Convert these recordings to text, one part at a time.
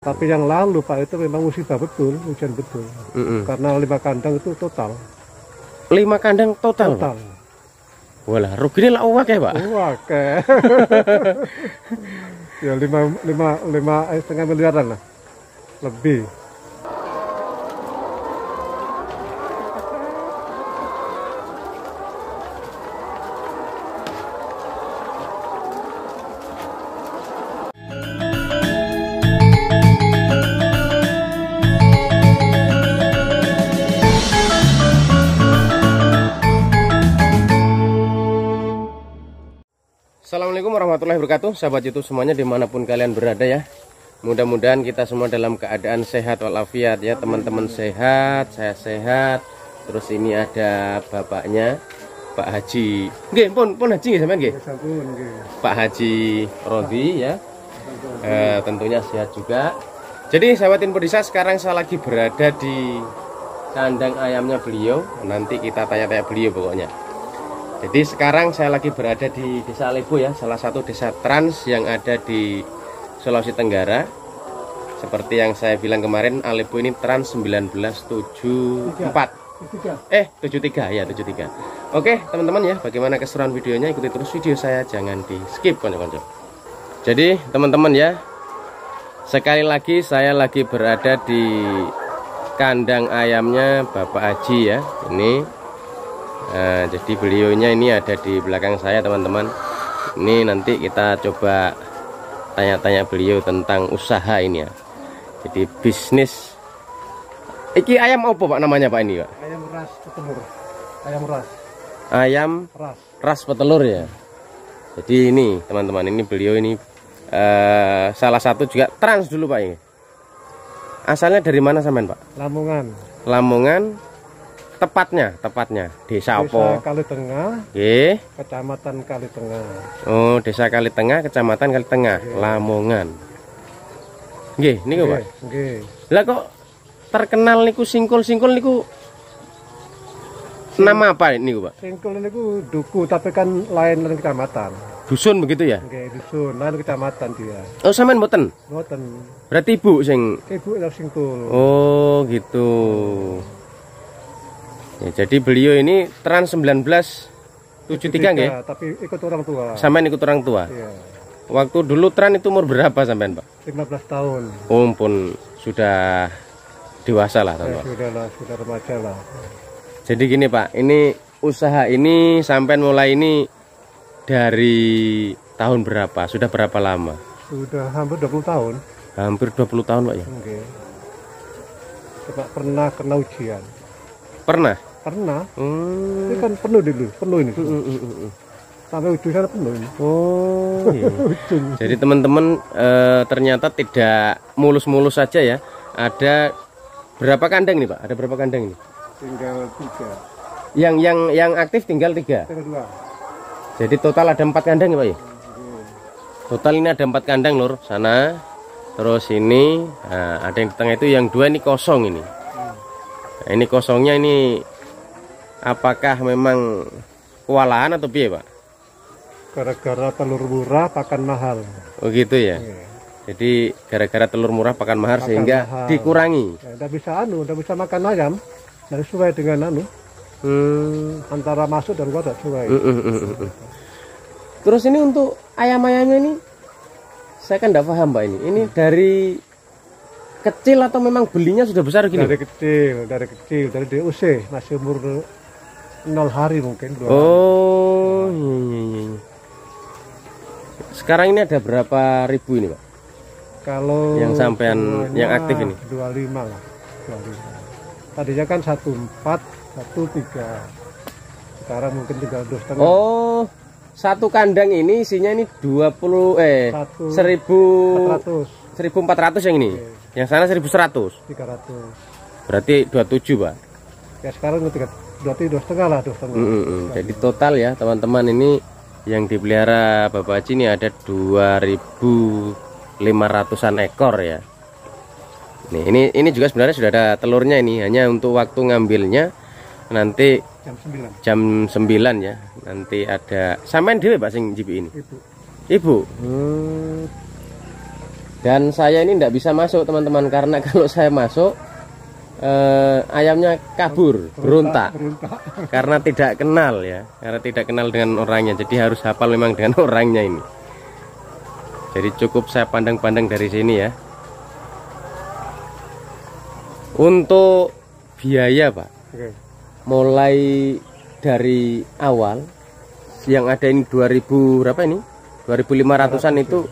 Tapi yang lalu Pak itu memang musibah betul, hujan betul. Karena 5 kandang itu total. 5 kandang total. Total. Walah, ruginya lah akeh, Pak. Akeh. Ya 5,5 miliaran lah. Lebih. Assalamualaikum warahmatullahi wabarakatuh, sahabat YouTube semuanya dimanapun kalian berada ya. Mudah-mudahan kita semua dalam keadaan sehat walafiat ya, teman-teman sehat, saya sehat. Terus ini ada bapaknya, Pak Haji. Nggih, pun Haji nggih sampean nggih? Pak Haji Rodi ya. Tentunya sehat juga. Jadi sahabat Info Desa, sekarang saya lagi berada di kandang ayamnya beliau. Nanti kita tanya-tanya beliau pokoknya. Jadi sekarang saya lagi berada di Desa Alebo ya, salah satu desa trans yang ada di Sulawesi Tenggara. Seperti yang saya bilang kemarin, Alebo ini trans 1974. 73 ya, 73. Oke teman-teman ya, bagaimana keseruan videonya, ikuti terus video saya, jangan di skip konco-konco. Jadi teman-teman ya, sekali lagi saya lagi berada di kandang ayamnya Bapak Haji ya. Jadi beliaunya ini ada di belakang saya teman-teman. Ini nanti kita coba tanya-tanya beliau tentang usaha ini ya. Jadi bisnis. Iki ayam apa Pak namanya Pak ini Pak? Ayam ras petelur. Ayam ras. Ayam ras petelur ya. Jadi ini teman-teman, ini beliau ini salah satu juga trans dulu Pak ini. Asalnya dari mana sampean Pak? Lamongan. Lamongan. Tepatnya desa apa? Desa Kalitengah. Nggih. Kecamatan Kalitengah. Oh, Desa Kalitengah, Kecamatan Kalitengah, Lamongan. Nggih, niku Pak. Nggih. Lah kok terkenal niku singkul-singkul niku nama apa niku Pak? Singkul niku duku tapi kan lain kecamatan. Dusun begitu ya? Nggih, dusun, lain kecamatan dia. Oh, sampean mboten? Mboten. Berarti ibu sing Ibu yang singkul. Oh, gitu. Ya, jadi beliau ini trans 1973 nggih? Tapi ikut orang tua. Sampean ikut orang tua? Iya. Waktu dulu trans itu umur berapa sampean Pak? 15 tahun. Oh, pun sudah dewasa lah teman-teman. Sudah remaja lah. Jadi gini Pak, ini usaha ini sampean mulai ini dari tahun berapa? Sudah berapa lama? Sudah hampir 20 tahun. Hampir 20 tahun Pak ya? Oke. Coba pernah kena ujian. Pernah? Pernah. Ini kan penuh dulu, penuh ini. Sampai ujung sana penuh ini. Oh iya. Jadi teman-teman ternyata tidak mulus-mulus saja ya. Ada berapa kandang nih Pak? Ada berapa kandang ini? Tinggal 3. Yang aktif tinggal 3. Tinggal 2. Jadi total ada 4 kandang ya Pak ya? Total ini ada 4 kandang lur, sana. Terus ini ada yang di tengah itu, yang 2 ini kosong ini. Nah, ini kosongnya ini apakah memang kewalahan atau piye Pak? Gara-gara telur murah pakan mahal. Oh gitu ya. Iya. Jadi gara-gara telur murah pakan mahal sehingga mahal. dikurangi. Ya, nggak bisa makan ayam. Nggak sesuai dengan antara masuk dan keluar tidak sesuai. Terus ini untuk ayam-ayamnya ini, saya kan tidak paham Pak ini. Ini dari kecil atau memang belinya sudah besar gini? Dari kecil, dari DUC, masih umur 0 hari mungkin. 2 oh iya. Sekarang ini ada berapa ribu ini Pak? Kalau yang sampean yang aktif ini? 25 lah. 25. Tadinya kan 14, 13. Sekarang mungkin tinggal 2,5. Oh, satu kandang ini isinya ini 1400 yang ini. Oke. Yang sana 1100. 300. Berarti 27 Pak. Ya sekarang 2,5 lah, 2,5. Jadi total ya teman-teman, ini yang dipelihara Bapak Haji ini ada 2.500-an ekor ya. Nih, ini juga sebenarnya sudah ada telurnya, ini hanya untuk waktu ngambilnya nanti jam 9 ya. Nanti ada sampean dhewe Pak sing jipi ini. Ibu. Dan saya ini tidak bisa masuk teman-teman, karena kalau saya masuk ayamnya kabur, berontak. Karena tidak kenal ya, karena tidak kenal dengan orangnya. Jadi harus hafal memang dengan orangnya ini. Jadi cukup saya pandang-pandang dari sini ya. Untuk biaya Pak, mulai dari awal yang ada ini 2000 berapa ini? 2500-an itu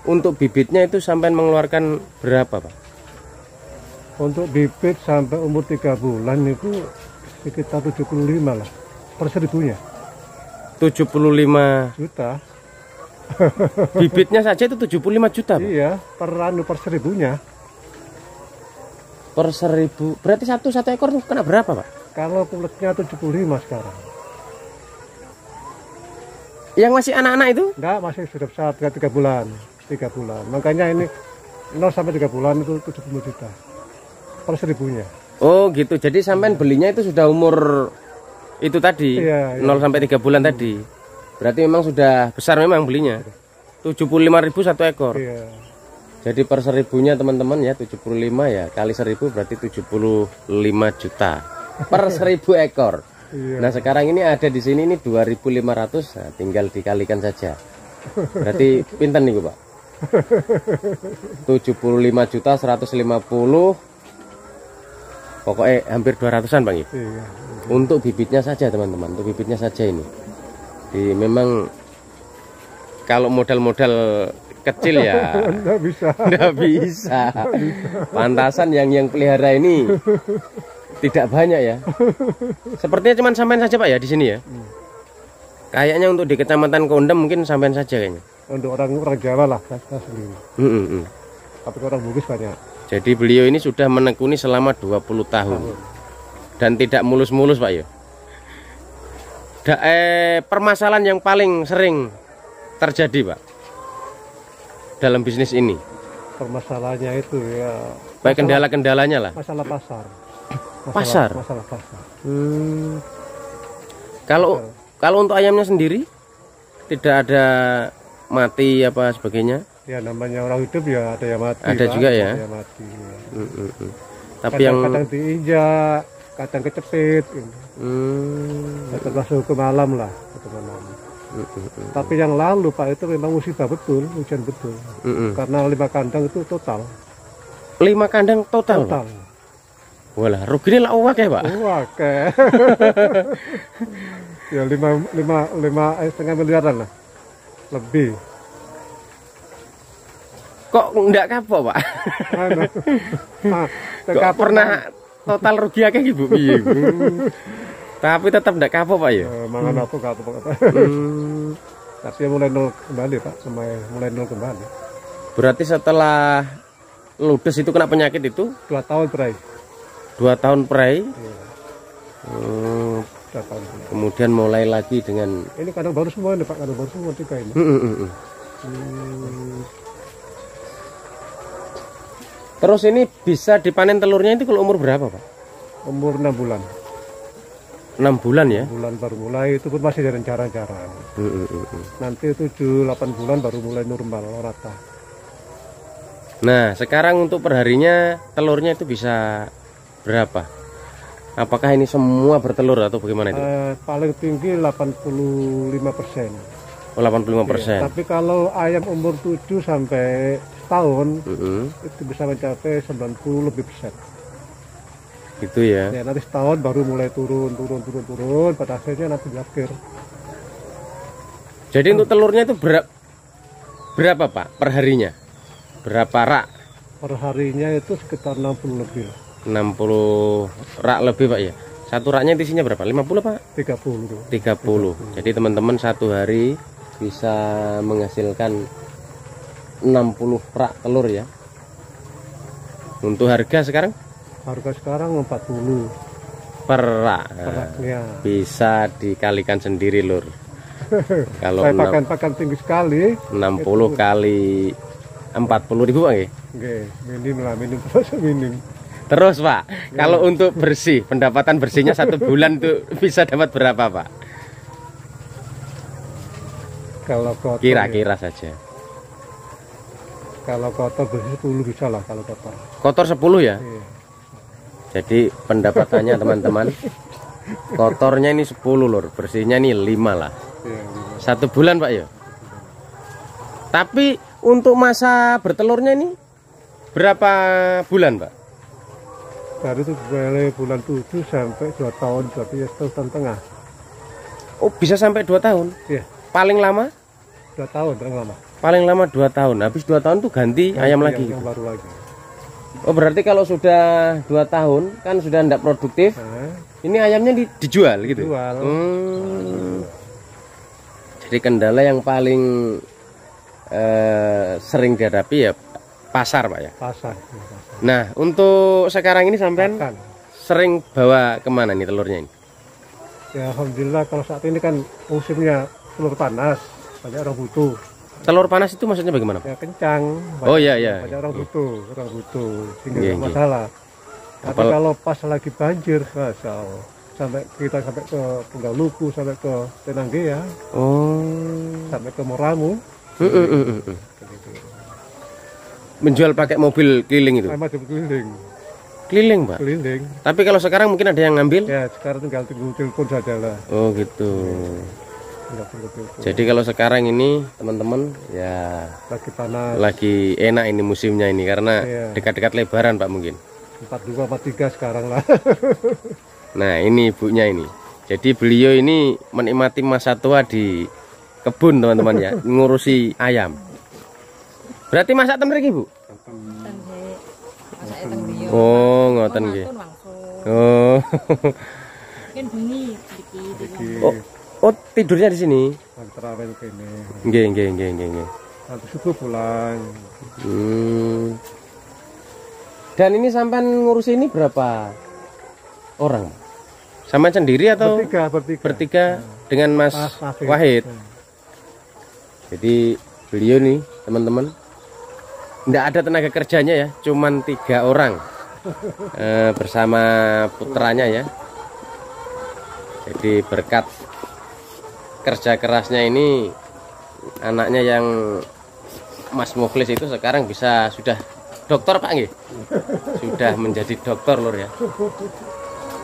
untuk bibitnya itu sampai mengeluarkan berapa Pak? Untuk bibit sampai umur 3 bulan itu sekitar 75 lah per 1000-nya. 75 Juta. Bibitnya saja itu 75 juta Pak? Iya, per 1000-nya. Per 1000, berarti satu ekor kena berapa Pak? Kalau kulitnya 75 sekarang. Yang masih anak-anak itu? Enggak, masih sudah besar, 3 bulan. 3 bulan. Makanya ini 0 sampai 3 bulan itu 70 juta per 1000-nya. Oh gitu. Jadi sampean belinya itu sudah umur itu tadi, iya, 0 sampai 3 bulan tadi. Berarti memang sudah besar memang belinya. 75.000 satu ekor. Iya. Jadi per 1000-nya teman-teman ya, 75 ya kali 1000 berarti 75 juta per 1000 ekor. Iya. Nah sekarang ini ada di sini ini 2.500, nah, tinggal dikalikan saja. Berarti pinten nih Pak? 75 juta 150, pokoknya hampir 200-an Bang. Iya. Untuk bibitnya saja teman-teman, untuk bibitnya saja ini. Memang kalau modal-modal kecil ya Nggak bisa. nggak bisa. Pantasan yang pelihara ini tidak banyak ya. Sepertinya cuma sampean saja Pak ya di sini ya. Kayaknya untuk di Kecamatan Kondem mungkin sampean saja kayaknya. Untuk orang Jawa lah, saya sendiri. Tapi orang Bugis banyak. Jadi beliau ini sudah menekuni selama 20 tahun. Dan tidak mulus-mulus Pak ya. Permasalahan yang paling sering terjadi Pak dalam bisnis ini? Permasalahannya itu ya. Baik kendala-kendalanya lah. Masalah pasar. Pasar. Masalah pasar. Kalau untuk ayamnya sendiri tidak ada mati apa sebagainya? Ya namanya orang hidup ya ada yang mati. Ada Pak, juga ya. Ada yang mati. Ya. Tapi kadang diinjak, kadang kecepit. Gitu. Termasuk ke malam lah, ke malam. Tapi yang lalu Pak itu memang musibah betul, hujan betul. Karena 5 kandang itu total. 5 kandang total. Walah, ruginya lah uang ya Pak. Oke. Ya 5,5 miliaran lah, lebih. Kok enggak kapok Pak? Kok pernah total rugi akeh ibu piye? Tapi tetap enggak kapok Pak ya? Mangan apa kapok apa. Tapi mulai nol kembali Pak, mulai nol kembali. Berarti setelah ludes itu kena penyakit itu 2 tahun perai. 2 tahun perai. Iya. 2 tahun perai. Kemudian mulai lagi dengan ini kandang baru semua ini Pak, kandang baru semua 3 ini. Terus ini bisa dipanen telurnya itu kalau umur berapa Pak? Umur 6 bulan. 6 bulan ya? 6 bulan baru mulai, itu pun masih ada cara-cara. Nanti 7-8 bulan baru mulai normal, rata. Nah sekarang untuk perharinya telurnya itu bisa berapa? Apakah ini semua bertelur atau bagaimana itu? Paling tinggi 85%. Oh 85%. Tapi kalau ayam umur 7 sampai setahun itu bisa mencapai 90 lebih persen. Itu ya. Ya nanti setahun baru mulai turun, pada akhirnya nanti di akhir. Jadi untuk telurnya itu berapa Pak perharinya? Berapa rak? Perharinya itu sekitar 60 lebih. 60 rak lebih Pak ya. Satu raknya isinya berapa? 50 Pak? 30. 30. Jadi teman-teman satu hari bisa menghasilkan 60 rak telur ya. Untuk harga sekarang? Harga sekarang 40 per rak. raknya. Bisa dikalikan sendiri lur. Kalau saya pakan tinggi sekali. 60 kali 40.000 Pak ya? Minim lah, minim. Terus Pak, kalau untuk bersih, pendapatan bersihnya 1 bulan tuh bisa dapat berapa Pak? Kalau kotor Kira-kira saja. Kalau kotor bersih 10 bisa lah kalau kotor. Kotor 10 ya? Iya. Jadi pendapatannya teman-teman, kotornya ini 10 lur, bersihnya ini 5 lah. Iya, 1 bulan Pak ya? Tapi untuk masa bertelurnya ini berapa bulan Pak? dari itu mulai bulan 7 sampai 2 tahun, berarti ya 1 tahun setengah. Oh bisa sampai 2 tahun? Iya, Paling lama? 2 tahun paling lama. Paling lama 2 tahun. Habis 2 tahun tuh ganti ayam lagi. Yang baru lagi. Oh berarti kalau sudah 2 tahun kan sudah tidak produktif. Nah, Ini ayamnya dijual gitu. jual. Jadi kendala yang paling sering dihadapi ya pasar Pak ya. Pasar. Nah untuk sekarang ini sampean Makan. sering bawa kemana nih telurnya ini? Ya alhamdulillah kalau saat ini kan musimnya telur panas, banyak orang butuh. Telur panas itu maksudnya bagaimana Pak? Ya kencang. Oh iya iya. Banyak orang butuh, sehingga Iya, nggak iya. masalah. Tapi Apal- kalau pas lagi banjir, Masya Allah, sampai kita sampai ke Tunggal Luku, sampai ke Tenanggea, Oh. sampai ke Moramu, Menjual pakai mobil keliling itu? sama keliling, Keliling Pak? keliling. Tapi kalau sekarang mungkin ada yang ngambil? Ya sekarang tinggal tunggu telepon saja lah. Oh gitu. Tinggal tunggu telepon. Jadi kalau sekarang ini teman-teman ya Lagi panas, lagi enak ini musimnya ini karena Iya. dekat-dekat Lebaran Pak mungkin. 42, 43 sekarang lah. Nah ini ibunya ini. Jadi beliau ini menikmati masa tua di kebun teman-teman ya, ngurusi ayam. Berarti masak ten mriki Bu? Oh ngoten nggih. Oh. Oh tidurnya di sini. Terawih ke ini. Nggih. Nanti subuh pulang. Dan ini sampean ngurusi ini berapa orang? Sampean sendiri atau Bertiga. bertiga dengan Mas Wahid. Wahid? Jadi beliau nih teman-teman nggak ada tenaga kerjanya ya, cuman 3 orang bersama putranya ya. Jadi berkat kerja kerasnya ini anaknya yang Mas Mukhlis itu sekarang bisa sudah dokter Pak nggih? Sudah menjadi dokter lur ya.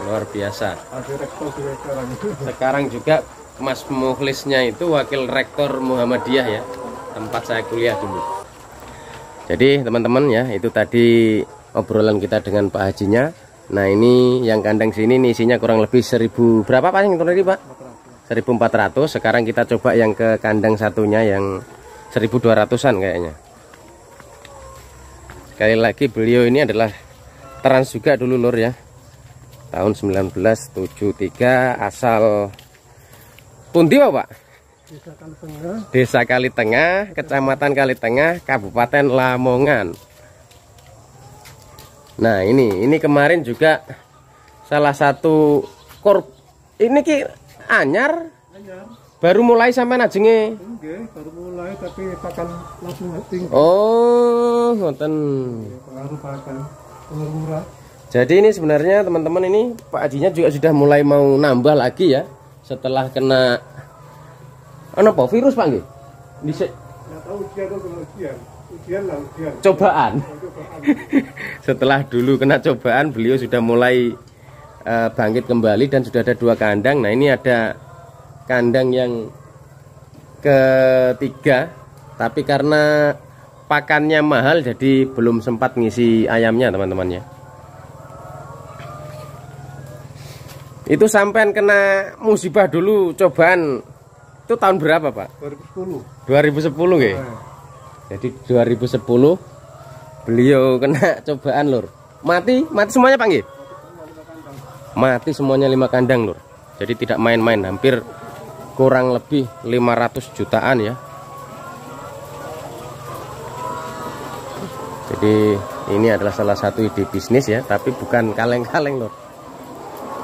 Luar biasa. Ada rektor juga sekarang. Sekarang juga Mas Mukhlisnya itu wakil rektor Muhammadiyah ya, tempat saya kuliah dulu. Jadi teman-teman ya, itu tadi obrolan kita dengan Pak Hajinya. Nah ini yang kandang sini nih isinya kurang lebih 1000 berapa Pak yang tadi Pak? 1400. Sekarang kita coba yang ke kandang satunya yang 1200-an kayaknya. Sekali lagi beliau ini adalah trans juga dulu lur ya. Tahun 1973 asal Pundi Pak? Desa Kalitengah, Kecamatan Kalitengah, Kabupaten Lamongan. Nah ini kemarin juga salah satu ini ki anyar, baru mulai sampai najenge. Baru mulai tapi pakan langsung tinggi. Oh ngoten. Pengaruh pakan murah. Jadi ini sebenarnya teman-teman ini Pak Hajinya juga sudah mulai mau nambah lagi ya setelah kena apa virus Pak nggih? Nggak tahu ujian lah. Cobaan. Setelah dulu kena cobaan beliau sudah mulai bangkit kembali dan sudah ada 2 kandang. Nah ini ada kandang yang ketiga tapi karena pakannya mahal jadi belum sempat ngisi ayamnya teman-teman ya. Itu sampean kena musibah dulu cobaan itu tahun berapa Pak? 2010. 2010 nggih. Jadi 2010 beliau kena cobaan lur. Mati semuanya Pak nggih? Mati semuanya 5 kandang lur. Jadi tidak main-main, hampir kurang lebih 500 jutaan ya. Jadi ini adalah salah satu ide bisnis ya, tapi bukan kaleng-kaleng lur.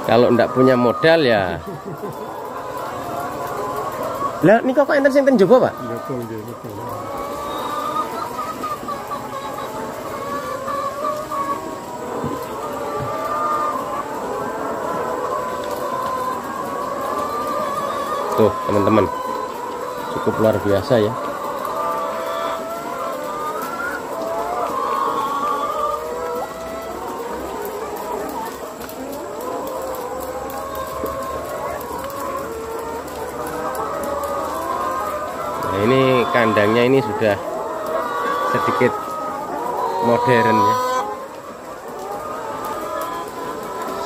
Kalau ndak punya modal ya. Lah ini kok enten sinten coba Pak? Betul. Tuh teman-teman, cukup luar biasa ya. kandangnya ini sudah sedikit modern ya.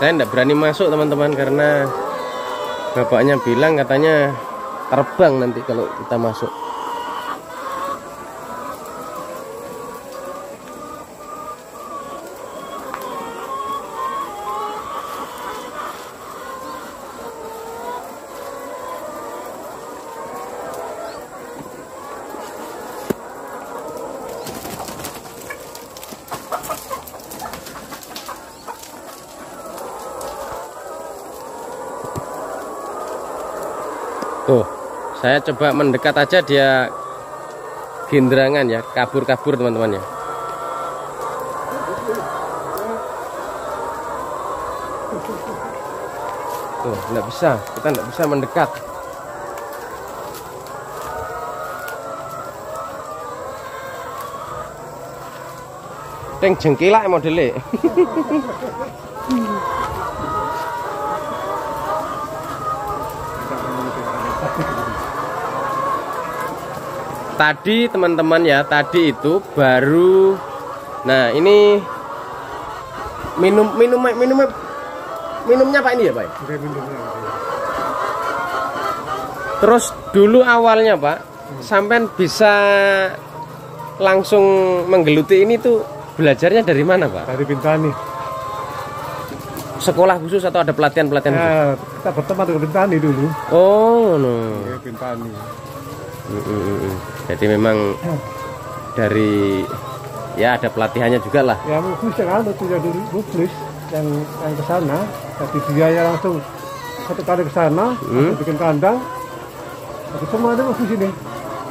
Saya tidak berani masuk teman-teman karena bapaknya bilang katanya terbang nanti kalau kita masuk. Tuh, saya coba mendekat aja dia gendrangan ya, kabur-kabur teman-teman ya. Tuh, nggak bisa, kita nggak bisa mendekat. Teng jengkilak modelnya. Tadi teman-teman ya, tadi itu baru, nah ini minumnya Pak ini ya Pak? Terus dulu awalnya Pak, sampai bisa langsung menggeluti ini tuh belajarnya dari mana Pak? Dari Bintani. Sekolah khusus atau ada pelatihan-pelatihan khusus? Ya, kita berteman dengan Bintani dulu. Oh no. Ya, Bintani. Jadi memang dari ya ada pelatihannya juga lah. Ya muflis yang ada tuh dari muflis yang ke sana, tapi biaya langsung satu kali ke sana, bikin kandang. Tapi semua ada muflis ini.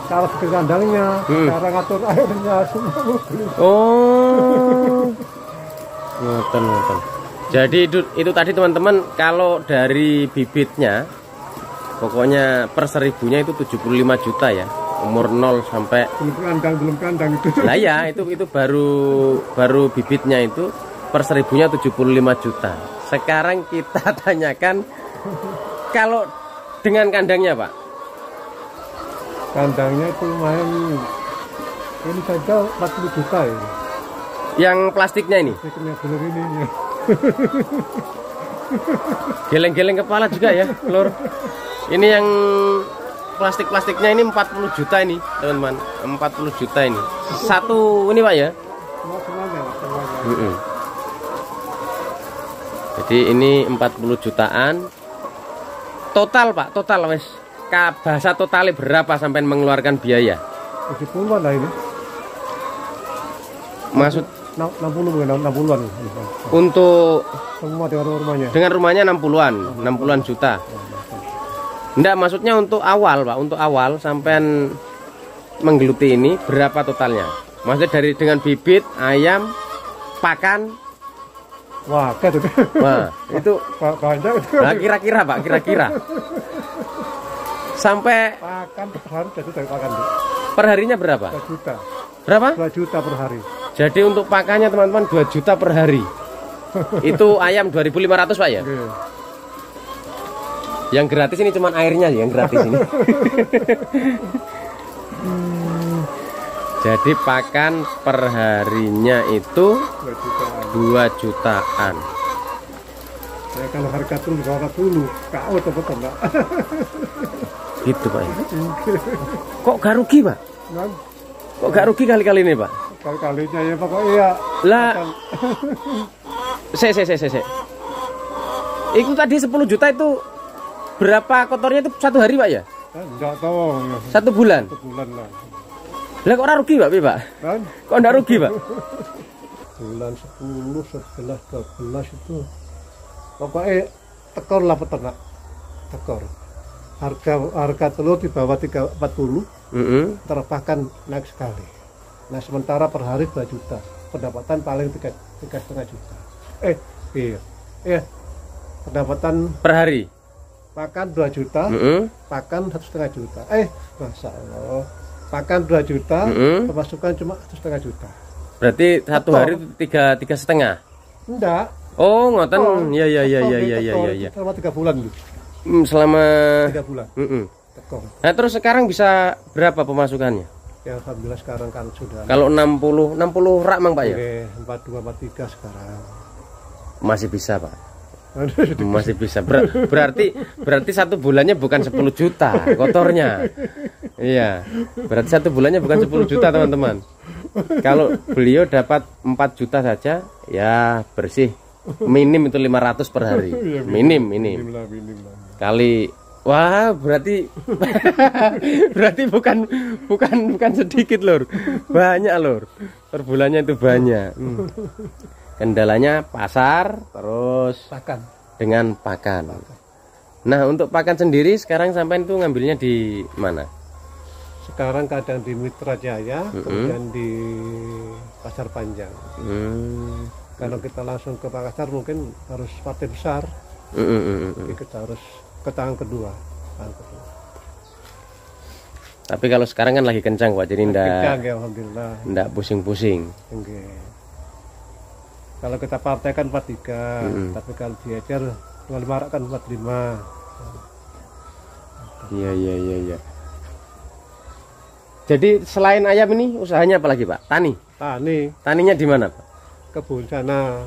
Cara bikin kandangnya, cara ngatur airnya semua muflis. Oh. Ngoten. Jadi itu tadi teman-teman, kalau dari bibitnya pokoknya per 1000-nya itu 75 juta ya. Umur 0 sampai belum kandang itu. Lah ya, itu baru bibitnya itu per 1000-nya 75 juta. Sekarang kita tanyakan kalau dengan kandangnya, Pak. Kandangnya itu lumayan, ini saja 40 juta ya. Yang plastiknya ini? Plastiknya belum ini ya. Geleng-geleng kepala juga ya, Lur. Ini yang plastiknya ini 40 juta ini, teman-teman. 40 juta ini. Satu ini, Pak ya? Semuanya. Jadi ini 40 jutaan. Total, Pak, total wes. Bahasa totalnya berapa sampai mengeluarkan biaya? 70-an lah ini. Maksud 60-an. Untuk semua dengan rumahnya. Dengan rumahnya 60-an juta. Enggak, maksudnya untuk awal, Pak, untuk awal sampai menggeluti ini berapa totalnya? Maksudnya dari dengan bibit, ayam, pakan. Wah, kayak itu. Wah, itu banyak itu. Nah, kira-kira, Pak, kira-kira. Sampai pakan per hari jadi dari pakan. Per harinya berapa? 2 juta. Berapa? 2 juta per hari. Jadi untuk pakannya teman-teman 2 juta per hari. Itu ayam 2.500 Pak ya? Okay. Yang gratis ini cuman airnya yang gratis ini. Jadi pakan per harinya itu 2 jutaan. Ya, kalau harga turun ke bawah 40, KO betul Pak. Gitu Pak. Kok gak rugi Pak? Kok gak rugi kali-kali ini Pak? Kali-kalinya ya pokoknya ya. Lah. Saya. Itu tadi 10 juta itu berapa kotornya itu satu hari Pak ya? Enggak tahu. 1 bulan? 1 bulan lah. Lah kok ora rugi Pak, Pak? Kan? Kok enggak rugi Pak? Bulan 10, 11, 12 itu pokoknya tekor lah peternak. Tekor. Harga telur di bawah 340, terpakan naik sekali. Nah sementara per hari 2 juta, pendapatan paling 3,5 juta. Iya, pendapatan per hari. Pakan 2 juta, pakan 1,5 juta. Masya Allah, pakan 2 juta, pemasukan cuma 1,5 juta. Berarti satu hari 3,5? Enggak. Oh ngoten, iya. Selama 3 bulan dulu. Selama 3 bulan. tekong. Nah, terus sekarang bisa berapa pemasukannya? Ya alhamdulillah sekarang kan sudah. Kalau 60 rak Mang Pak ya? Oke, 42 43 sekarang. Masih bisa Pak. Masih bisa. Berarti satu bulannya bukan 10 juta kotornya. Iya. Berarti satu bulannya bukan 10 juta teman-teman. Kalau beliau dapat 4 juta saja, ya bersih. Minim itu 500 per hari. Minim. Kali, wah berarti berarti bukan sedikit lur. Banyak lur. Per bulannya itu banyak. Kendalanya pasar, terus Pakan. dengan pakan. Nah, untuk pakan sendiri sekarang sampai itu ngambilnya di mana? Sekarang kadang di Mitra Jaya, kemudian di Pasar Panjang. Kalau kita langsung ke pasar mungkin harus partai besar. Jadi kita harus ke tangan kedua. Tapi kalau sekarang kan lagi kencang Pak, jadi Ya, alhamdulillah. ndak pusing-pusing. Oke. Kalau kita partai kan 43, tapi kalau diecer 25 rak kan 45. Iya. Jadi selain ayam ini usahanya apa lagi Pak? Tani. Taninya di mana Pak? Kebun sana.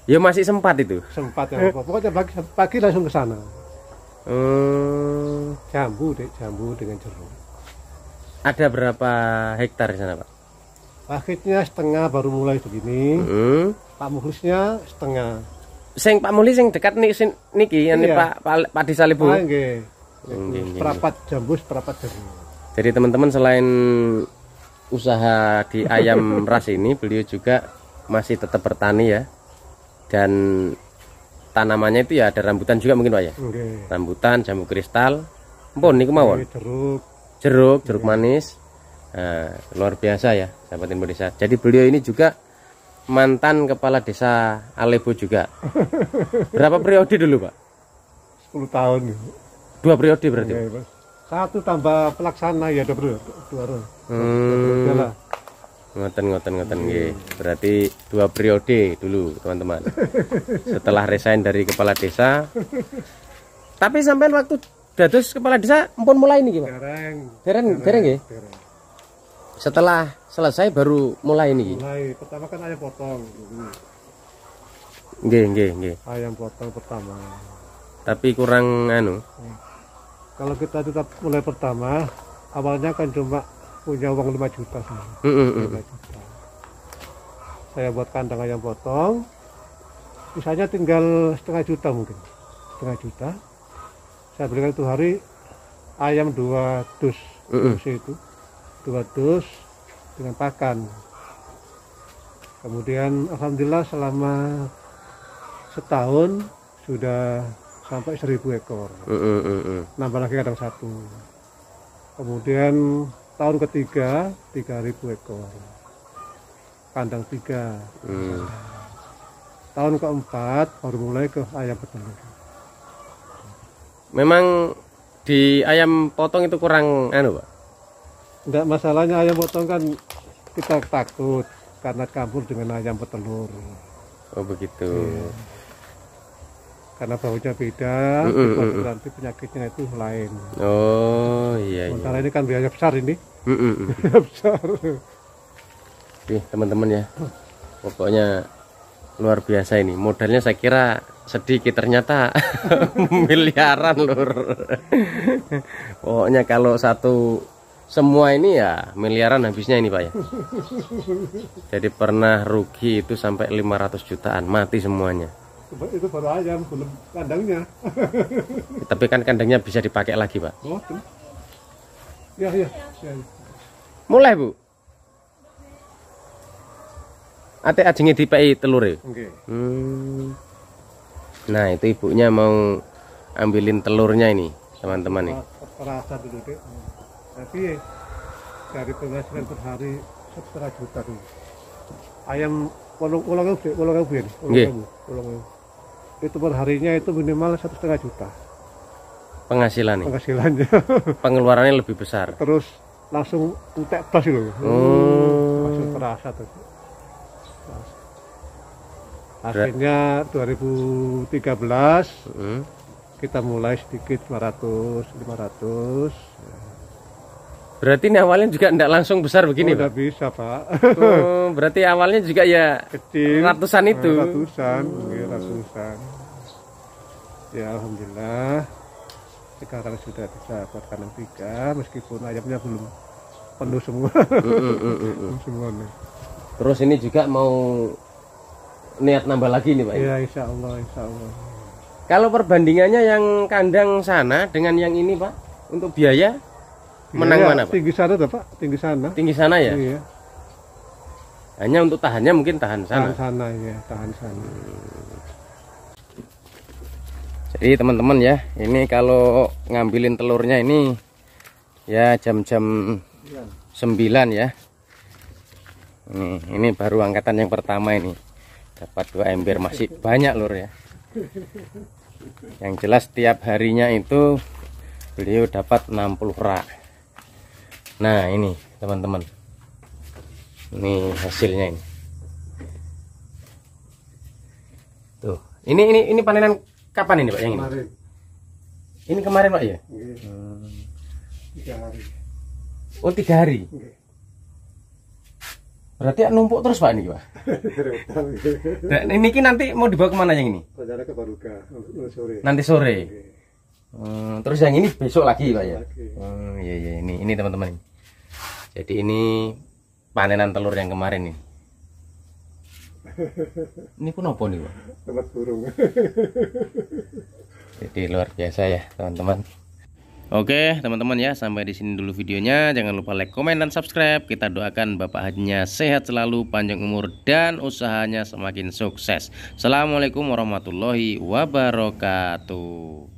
Ya masih sempat itu. Sempat ya. Pokoknya pagi langsung ke sana. Jambu dengan jeruk. Ada berapa hektar di sana Pak? Akhirnya setengah baru mulai begini. Pak Muhlisnya setengah. Sing Pak Muhlis sing dekat niki ini Iya. Pak Disalibu. Nggih. Perapat jambu, perapat jeruk. Jadi teman-teman selain usaha di ayam ras ini, beliau juga masih tetap bertani ya. Dan tanamannya itu ya ada rambutan juga mungkin Pak ya. Rambutan, jambu kristal, empun niku mawon. Jeruk manis. Nah, luar biasa ya sahabat Indonesia. Jadi beliau ini juga mantan kepala desa Alebo juga. Berapa periode dulu Pak? 10 tahun. 2 periode berarti. Satu tambah pelaksana ya dua. Ngoten nggih. Berarti 2 periode dulu teman-teman. Setelah resign dari kepala desa. Tapi sampai waktu dados kepala desa empun mulai niki Pak. Dereng nggih. Setelah selesai baru mulai nih. Pertama kan ayam potong. Nggih. Ayam potong pertama. Tapi kurang Kalau kita tetap mulai pertama, awalnya kan cuma punya uang 5 juta saja. 5 juta. Saya buat kandang ayam potong. Misalnya tinggal setengah juta mungkin. Setengah juta. Saya belikan itu hari ayam 2 dus. Itu 2 dus dengan pakan. Kemudian alhamdulillah selama setahun sudah sampai 1000 ekor. Nambah lagi kadang 1. Kemudian tahun ketiga 3000 ekor. Kandang 3. Tahun keempat baru mulai ke ayam petelur. Memang di ayam potong itu kurang Pak? Enggak, masalahnya ayam potong kan kita takut karena campur dengan ayam petelur. Oh begitu. Karena baunya beda, nanti penyakitnya itu lain. Oh iya. Sementara ini kan biaya besar ini. Biaya besar. Teman-teman ya, pokoknya luar biasa ini. Modalnya saya kira sedikit, ternyata miliaran lur. Pokoknya kalau semua ini ya miliaran habisnya ini Pak ya. Jadi pernah rugi itu sampai 500 jutaan, mati semuanya. Itu baru ayam, belum kandangnya. Tapi kan kandangnya bisa dipakai lagi Pak. Oh, ya. Mulai Bu. Ate ajenge dipeki telure. Nah itu ibunya mau ambilin telurnya ini teman-teman nih. Perasa dulu deh. Tapi dari penghasilan per hari 1,5 juta tuh. Ayam ulang itu per harinya itu minimal 1,5 juta. Penghasilannya. Pengeluarannya lebih besar. Terus langsung entek plus itu. Langsung terasa tuh. Akhirnya 2013 kita mulai sedikit 500. Berarti ini awalnya juga tidak langsung besar begini, Pak? Tidak bisa, Pak. Oh, berarti awalnya juga ya Kecil. ratusan itu. Ratusan. Ya alhamdulillah. Sekarang sudah bisa buat kandang 3, meskipun ayamnya belum penuh semua. Belum semua nih. Terus ini juga mau niat nambah lagi nih, Pak? Ya insya Allah. Kalau perbandingannya yang kandang sana dengan yang ini, Pak, untuk biaya menang mana, Pak? Tinggi sana tuh, Pak. Tinggi sana. Tinggi sana ya? Iya. Hanya untuk tahannya mungkin tahan sana. Tahan sana. Jadi teman-teman ya, ini kalau ngambilin telurnya ini ya jam-jam 9 ya. Ini baru angkatan yang pertama ini. Dapat 2 ember, masih banyak lur ya. Yang jelas tiap harinya itu beliau dapat 60 rak. Nah ini teman-teman, ini hasilnya ini. Tuh, ini panenan kapan ini, Pak, yang ini? Kemarin. Ini kemarin, Pak ya? 3 hari. Oh 3 hari. Berarti numpuk terus, Pak, ini, Pak? Dan ini nanti mau dibawa kemana yang ini? Rencana ke Baruga sore. Nanti sore. Terus yang ini besok lagi, Pak ya? Iya, ini teman-teman. Jadi ini panenan telur yang kemarin ini. Ini pun apa nih, Pak? Tempat burung. Jadi luar biasa ya, teman-teman. Oke, teman-teman ya, sampai di sini dulu videonya. Jangan lupa like, komen, dan subscribe. Kita doakan Bapak Hajinya sehat selalu, panjang umur, dan usahanya semakin sukses. Assalamualaikum warahmatullahi wabarakatuh.